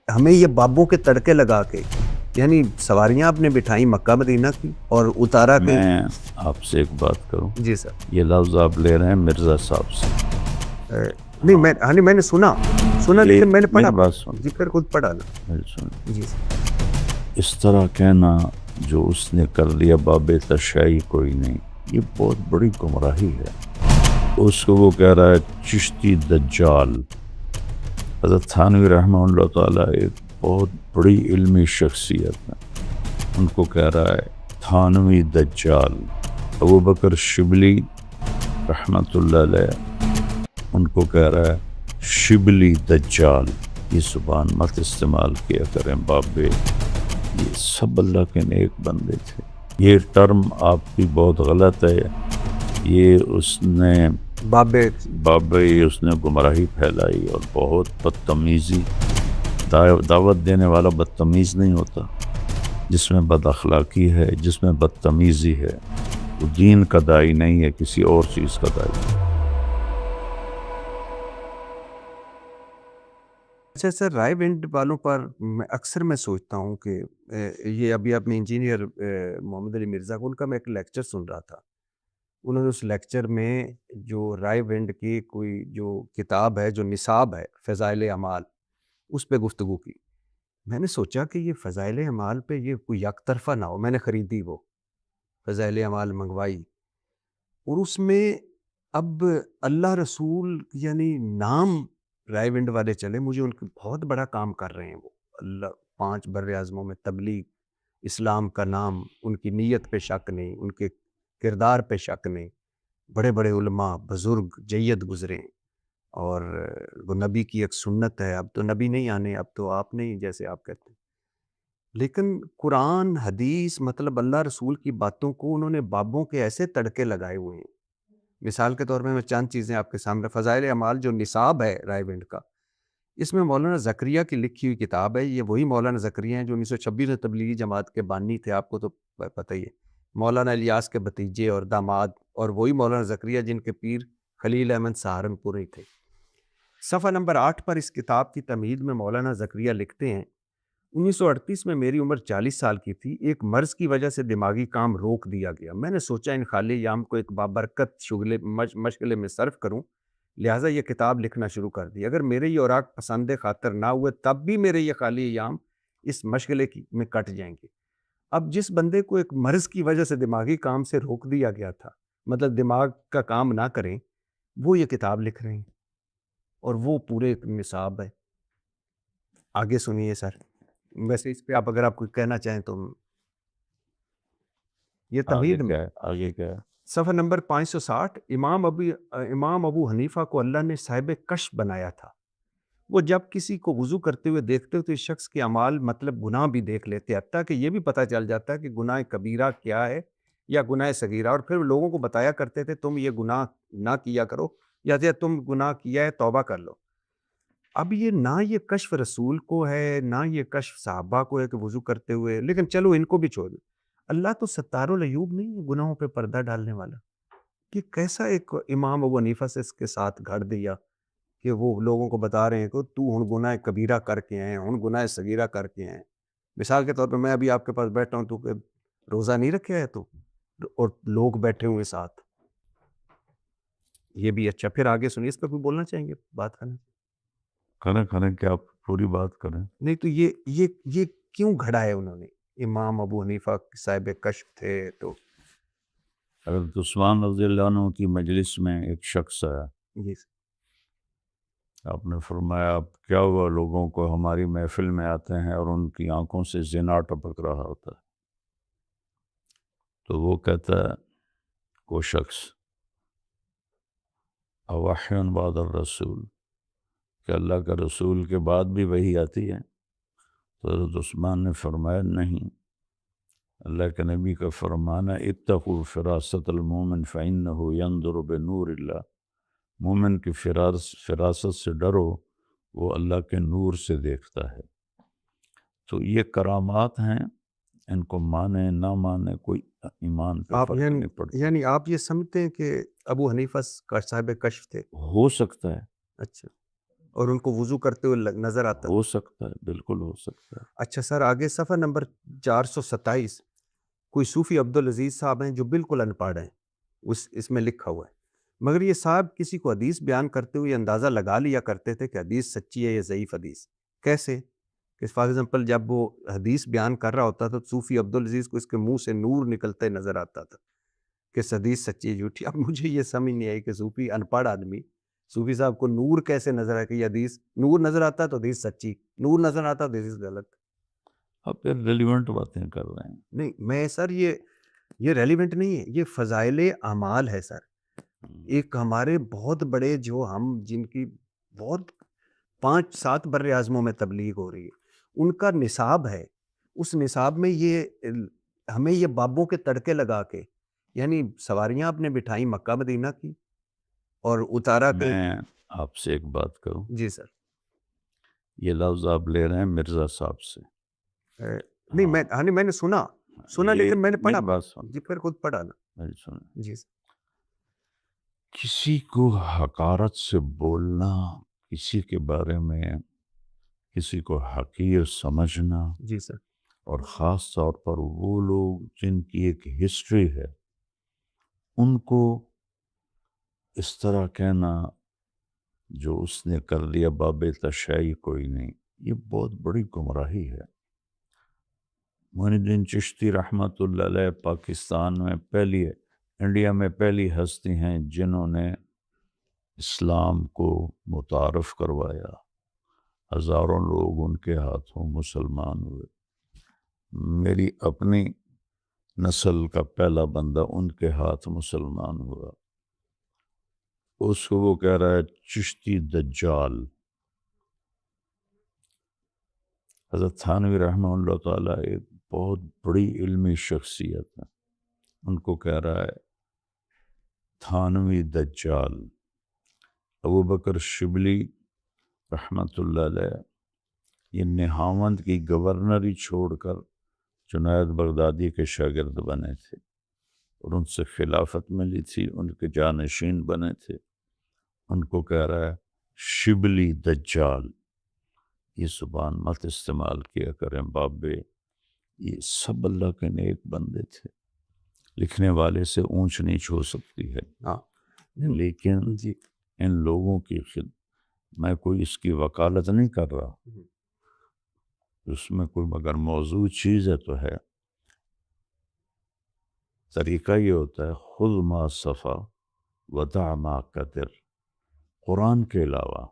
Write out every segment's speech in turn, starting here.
ہمیں یہ بابوں کے تڑکے لگا کے، یعنی سواریاں آپ نے بٹھائی مکہ مدینہ کی اور اتارا کہ میں آپ سے ایک بات کروں، جی سر یہ لفظ آپ لے رہے ہیں مرزا صاحب سے. نہیں میں ہاں نہیں میں نے سنا یہ لیکن میں نے پڑھا میری بات سن، جی پھر خود پڑھا نا میری سن. جی سر اس طرح کہنا جو اس نے کر لیا باب تشیع کوئی نہیں، یہ بہت بڑی گمراہی ہے. اس کو وہ کہہ رہا ہے چشتی دجال. حضرت تھانوی رحمہ اللہ تعالیٰ ایک بہت بڑی علمی شخصیت ہے، ان کو کہہ رہا ہے تھانوی دجال. ابو بکر شبلی رحمۃ اللہ علیہ ان کو کہہ رہا ہے شبلی دجال. یہ زبان مت استعمال کیا کریں بابے، یہ سب اللہ کے نیک بندے تھے. یہ ٹرم آپ کی بہت غلط ہے، یہ اس نے بابے بابے اس نے گمراہی پھیلائی اور بہت بدتمیزی. دعوت دینے والا بدتمیز نہیں ہوتا، جس میں بد اخلاقی ہے، جس میں بدتمیزی ہے، وہ دین کا داعی نہیں ہے، کسی اور چیز کا داعی ہے. اچھا سر رائے ونڈ والوں پر اکثر میں سوچتا ہوں کہ یہ ابھی اپنے انجینئر محمد علی مرزا کو ان کا میں ایک لیکچر سن رہا تھا. انہوں نے اس لیکچر میں جو رائے ونڈ کی کوئی جو کتاب ہے جو نصاب ہے فضائل اعمال اس پہ گفتگو کی. میں نے سوچا کہ یہ فضائل اعمال پہ یہ کوئی یک طرفہ نہ ہو. میں نے خریدی وہ فضائل اعمال منگوائی اور اس میں اب اللہ رسول یعنی نام رائے ونڈ والے چلے مجھے ان کے بہت بڑا کام کر رہے ہیں. وہ اللہ 5 بر اعظموں میں تبلیغ اسلام کا نام، ان کی نیت پہ شک نہیں، ان کے کردار پہ شک نہیں. بڑے بڑے علماء بزرگ جید گزرے ہیں اور وہ نبی کی ایک سنت ہے. اب تو نبی نہیں آنے، اب تو آپ نہیں جیسے آپ کہتے ہیں، لیکن قرآن حدیث مطلب اللہ رسول کی باتوں کو انہوں نے بابوں کے ایسے تڑکے لگائے ہوئے ہیں. مثال کے طور پہ میں چند چیزیں آپ کے سامنے فضائل اعمال جو نصاب ہے رائے ونڈ کا، اس میں مولانا زکریا کی لکھی ہوئی کتاب ہے. یہ وہی مولانا زکریا ہیں جو 1926 میں تبلیغی جماعت کے بانی تھے، آپ کو تو پتہ ہی ہے. مولانا الیاس کے بھتیجے اور داماد، اور وہی مولانا زکریا جن کے پیر خلیل احمد سہارنپوری تھے. صفحہ نمبر 8 پر اس کتاب کی تمہید میں مولانا زکریا لکھتے ہیں 1938 میں میری عمر 40 سال کی تھی. ایک مرض کی وجہ سے دماغی کام روک دیا گیا. میں نے سوچا ان خالی ایام کو ایک بابرکت شغلے مشغلے میں صرف کروں، لہٰذا یہ کتاب لکھنا شروع کر دی. اگر میرے یہ اوراق پسند خاطر نہ ہوئے تب بھی میرے یہ خالی ایام اس مشغلے میں کٹ جائیں گے. اب جس بندے کو ایک مرض کی وجہ سے دماغی کام سے روک دیا گیا تھا، مطلب دماغ کا کام نہ کریں، وہ یہ کتاب لکھ رہے ہیں اور وہ پورے ایک نصاب ہے. آگے سنیے سر. ویسے اس پہ اگر آپ کوئی کہنا چاہیں تو یہ آگے تمہید میں کیا ہے؟ آگے کیا ہے؟ صفحہ نمبر 560 امام ابو حنیفہ کو اللہ نے صاحب کشف بنایا تھا. وہ جب کسی کو وضو کرتے ہوئے دیکھتے تو اس شخص کے اعمال مطلب گناہ بھی دیکھ لیتے، حتیٰ کہ یہ بھی پتہ چل جاتا ہے کہ گناہ کبیرہ کیا ہے یا گناہ صغیرہ، اور پھر لوگوں کو بتایا کرتے تھے تم یہ گناہ نہ کیا کرو یا تم گناہ کیا ہے توبہ کر لو. اب یہ نہ یہ کشف رسول کو ہے نہ یہ کشف صحابہ کو ہے کہ وضو کرتے ہوئے، لیکن چلو ان کو بھی چھوڑ دو. اللہ تو ستار العیوب نہیں ہے گناہوں پہ پردہ ڈالنے والا. کہ کیسا ایک امام ابو حنیفہ سے اس کے ساتھ گھڑ دیا کہ وہ لوگوں کو بتا رہے ہیں کہ تو ہن گناہ کبیرہ کر کے آئے، ہن گناہ صغیرہ کر کے آئے. مثال کے طور پہ میں ابھی آپ کے پاس بیٹھا ہوں تو کہ روزہ نہیں رکھا ہے تو، اور لوگ بیٹھے ہوئے ساتھ. یہ بھی اچھا. پھر آگے سنیے، اس پہ کوئی بولنا چاہیں گے بات کرنا؟ کریں کہ آپ پوری بات کریں. نہیں تو یہ کیوں گھڑا ہے انہوں نے؟ امام ابو حنیفہ صاحب کشف تھے تو حضرت عثمان رضی اللہ عنہ کی مجلس میں ایک شخص آیا. جی آپ نے فرمایا اب کیا ہوا لوگوں کو ہماری محفل میں آتے ہیں اور ان کی آنکھوں سے زنا ٹپک رہا ہوتا ہے. تو وہ کہتا ہے وہ شخص اوحی بعد الرسول، کہ اللہ کا رسول کے بعد بھی وہی آتی ہے؟ تو حضرت عثمان نے فرمایا نہیں، اللہ کے نبی کا فرمانا اتقوا فراست المومن فإنہ ينظر بنور اللہ. مومن کی فراست سے ڈرو، وہ اللہ کے نور سے دیکھتا ہے. تو یہ کرامات ہیں، ان کو مانے نہ مانے کوئی ایمان پہ آپ فرق نہیں پڑتا. یعنی آپ یہ سمجھتے ہیں کہ ابو حنیفہ کا صاحب کشف تھے؟ ہو سکتا ہے، اچھا. اور ان کو وضو کرتے ہوئے نظر آتا تھا؟ ہو سکتا ہے، بالکل ہو سکتا ہے۔ اچھا سر، آگے صفحہ نمبر 427 کوئی صوفی عبدالعزیز صاحب ہیں جو بالکل ان پڑھ ہیں، اس میں لکھا ہوا ہے، مگر یہ صاحب کسی کو حدیث بیان کرتے ہوئے اندازہ لگا لیا کرتے تھے کہ حدیث سچی ہے یا ضعیف حدیث۔ کیسے کہ فار ایگزامپل جب وہ حدیث بیان کر رہا ہوتا تھا تو صوفی عبدالعزیز کو اس کے منہ سے نور نکلتے نظر آتا تھا کہ حدیث سچی ہے جھوٹی۔ اب مجھے یہ سمجھ نہیں آئی کہ صوفی ان پڑھ آدمی، صوفی صاحب کو نور کیسے نظر آئے کہ یہ حدیث نور نظر آتا تو حدیث سچی، نور نظر آتا تو حدیث غلط۔ آپ پھر ریلیونٹ باتیں کر رہے ہیں۔ نہیں میں سر یہ ریلیونٹ نہیں ہے، یہ فضائل اعمال ہے سر۔ ایک ہمارے بہت بڑے جو ہم جن کی بہت 5-7 بر اعظموں میں تبلیغ ہو رہی ہے، ان کا نصاب ہے، اس نصاب میں یہ ہمیں یہ بابوں کے تڑکے لگا کے، یعنی سواریاں آپ نے بٹھائی مکہ مدینہ کی اور اتارا کہ میں آپ سے ایک بات کروں، جی سر۔ یہ لفظ آپ لے رہے ہیں مرزا صاحب سے۔ نہیں میں نے سنا لیکن میں نے پڑھا، میری بات سن، جی پھر خود پڑھا نا میری سنیں۔ جی سر۔ کسی کو حقارت سے بولنا، کسی کے بارے میں کسی کو حقیر سمجھنا، جی سر۔ اور خاص طور پر وہ لوگ جن کی ایک ہسٹری ہے، ان کو اس طرح کہنا جو اس نے کر لیا باب تشیع کوئی نہیں، یہ بہت بڑی گمراہی ہے۔ معین الدین چشتی رحمۃ اللہ علیہ پاکستان میں انڈیا میں پہلی ہستی ہیں جنہوں نے اسلام کو متعارف کروایا، ہزاروں لوگ ان کے ہاتھوں مسلمان ہوئے۔ میری اپنی نسل کا پہلا بندہ ان کے ہاتھ مسلمان ہوا، اس کو وہ کہہ رہا ہے چشتی دجال۔ حضرت تھانوی رحمہ اللہ تعالیٰ ایک بہت بڑی علمی شخصیت ہے، ان کو کہہ رہا ہے تھانوی دجال۔ ابو بکر شبلی رحمۃ اللہ علیہ یہ نہاوند کی گورنری چھوڑ کر جنید بغدادی کے شاگرد بنے تھے اور ان سے خلافت ملی تھی، ان کے جانشین بنے تھے۔ ان کو کہہ رہا ہے شبلی دجال۔ یہ زبان مت استعمال کیا کریں بابے، یہ سب اللہ کے نیک بندے تھے، لکھنے والے سے اونچ نیچ ہو سکتی ہے، لیکن جی ان لوگوں کی میں کوئی اس کی وکالت نہیں کر رہا، اس میں کوئی مگر موضوع چیز ہے تو ہے۔ طریقہ یہ ہوتا ہے خذ ما صفا ودع ما قدر۔ قرآن کے علاوہ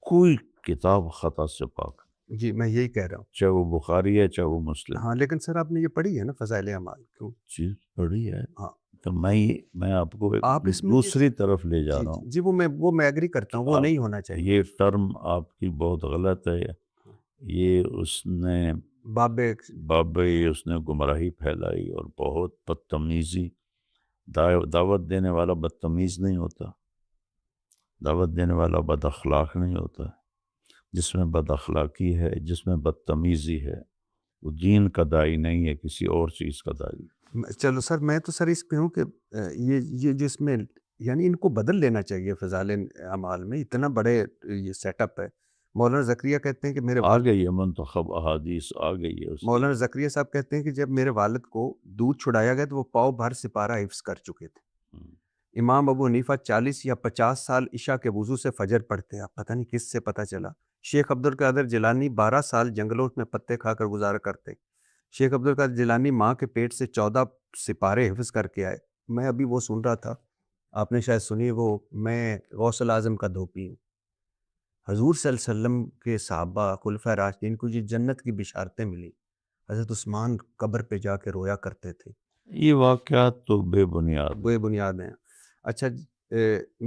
کوئی کتاب خطا سے پاک، جی میں یہی کہہ رہا ہوں۔ چاہے وہ بخاری ہے چاہے وہ مسلم۔ ہاں لیکن سر آپ نے یہ پڑھی ہے نا فضائل اعمال، کیوں؟ چیز پڑھی ہے، ہاں تو میں آپ کو ایک آپ اس میں دوسری طرف لے جا رہا ہوں۔ جی وہ میں ایگری کرتا ہوں، وہ نہیں ہونا چاہیے۔ یہ ٹرم آپ کی بہت غلط ہے، یہ اس نے بابے اس نے گمراہی پھیلائی اور بہت بدتمیزی۔ دعوت دینے والا بدتمیز نہیں ہوتا، دعوت دینے والا بد اخلاق نہیں ہوتا۔ جس میں بد اخلاقی ہے، جس میں بدتمیزی ہے، وہ دین کا داعی نہیں ہے، کسی اور چیز کا داعی۔ چلو سر، میں تو سر اس پہ ہوں کہ یہ جس میں یعنی ان کو بدل لینا چاہیے فضائل اعمال میں، اتنا بڑے یہ سیٹ اپ ہے۔ مولانا زکریا کہتے ہیں کہ میرے آ گئی ہے منتخب احادیث آ گئی ہے۔ مولانا زکریا صاحب کہتے ہیں کہ جب میرے والد کو دودھ چھڑایا گیا تو وہ پاؤ بھر سپارہ حفظ کر چکے تھے۔ امام ابو حنیفہ 40 یا 50 سال عشاء کے وضو سے فجر پڑھتے ہیں، آپ پتہ نہیں کس سے پتہ چلا۔ شیخ عبدالقادر جیلانی 12 سال جنگلوں میں پتے کھا کر گزارا کرتے۔ شیخ عبدالقادر جیلانی ماں کے پیٹ سے 14 سپارے حفظ کر کے آئے۔ میں ابھی وہ سن رہا تھا، آپ نے شاید سنی، وہ میں غوث الاعظم کا دھوپی ہوں۔ حضور صلی اللہ علیہ وسلم کے صحابہ خلفائے راشدین کو یہ جنت کی بشارتیں ملی، حضرت عثمان قبر پہ جا کے رویا کرتے تھے۔ یہ واقعات تو بے بنیاد ہیں۔ اچھا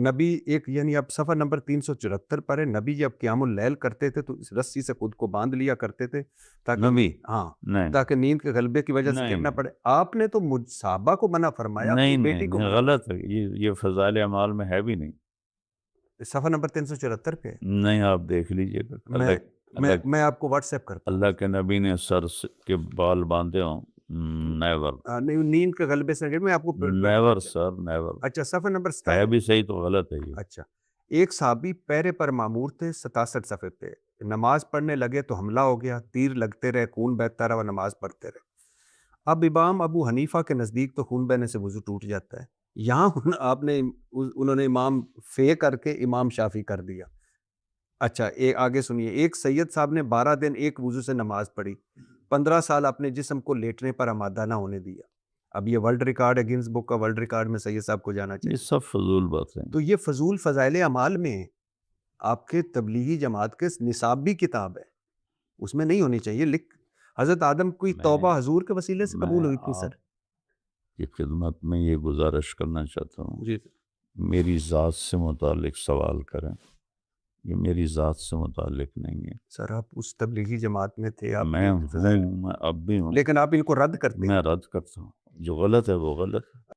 نبی ایک یعنی اب صفحہ نمبر 374 پر ہے، نبی جب قیام اللیل کرتے تھے تو اس رسی سے خود کو باندھ لیا کرتے تھے تاکہ نبی ہاں تاکہ نیند کے غلبے کی وجہ سے گرنا پڑے۔ آپ نے تو صحابہ کو منع فرمایا، نہیں بیٹی کو غلط ہے، یہ فضائل اعمال میں ہے بھی نہیں۔ صفحہ نمبر 374 پہ نہیں، آپ دیکھ لیجئے گا۔ میں آپ کو واٹس ایپ کرتا ہوں۔ اللہ کے نبی نے سر کے بال باندھے ہوں، نیور، نیند کے غلبے سے میں آپ کو نیور سر، نیور۔ اچھا صفحہ نمبر ہے بھی صحیح تو غلط ہے یہ۔ اچھا ایک صحابی پیرے پر معمور تھے 67 صفحے پہ، نماز پڑھنے لگے تو حملہ ہو گیا، تیر لگتے رہے، خون بہتا رہا، وہ نماز پڑھتے رہے۔ اب امام ابو حنیفہ کے نزدیک تو خون بہنے سے وضو ٹوٹ جاتا ہے، یہاں انہوں نے امام فے کر کے امام شافی کر دیا۔ اچھا آگے سنیے، ایک سید صاحب نے 12 دن ایک وضو سے نماز پڑھی، 15 سال اپنے جسم کو لیٹنے پر آمادہ نہ ہونے دیا۔ اب یہ ورلڈ ریکارڈ ہے، گنز بک کا ورلڈ ریکارڈ میں سید صاحب کو جانا یہ چاہیے۔ سب فضول باتیں۔ تو یہ فضول فضائل اعمال میں ہے، آپ کے تبلیغی جماعت کے نصاب بھی کتاب ہے، اس میں نہیں ہونی چاہیے۔ حضرت آدم کی توبہ حضور کے وسیلے سے قبول ہوئی تھی سر۔ کی خدمت میں یہ گزارش کرنا چاہتا ہوں، جی میری ذات سے متعلق سوال کریں، یہ میری ذات سے متعلق نہیں ہے۔ سر آپ اس تبلیغی جماعت میں تھے، آپ میں ہوں، میں اب بھی ہوں، لیکن آپ ان کو رد کرتے ہیں۔ میں رد کرتا ہوں، جو غلط ہے وہ غلط ہے۔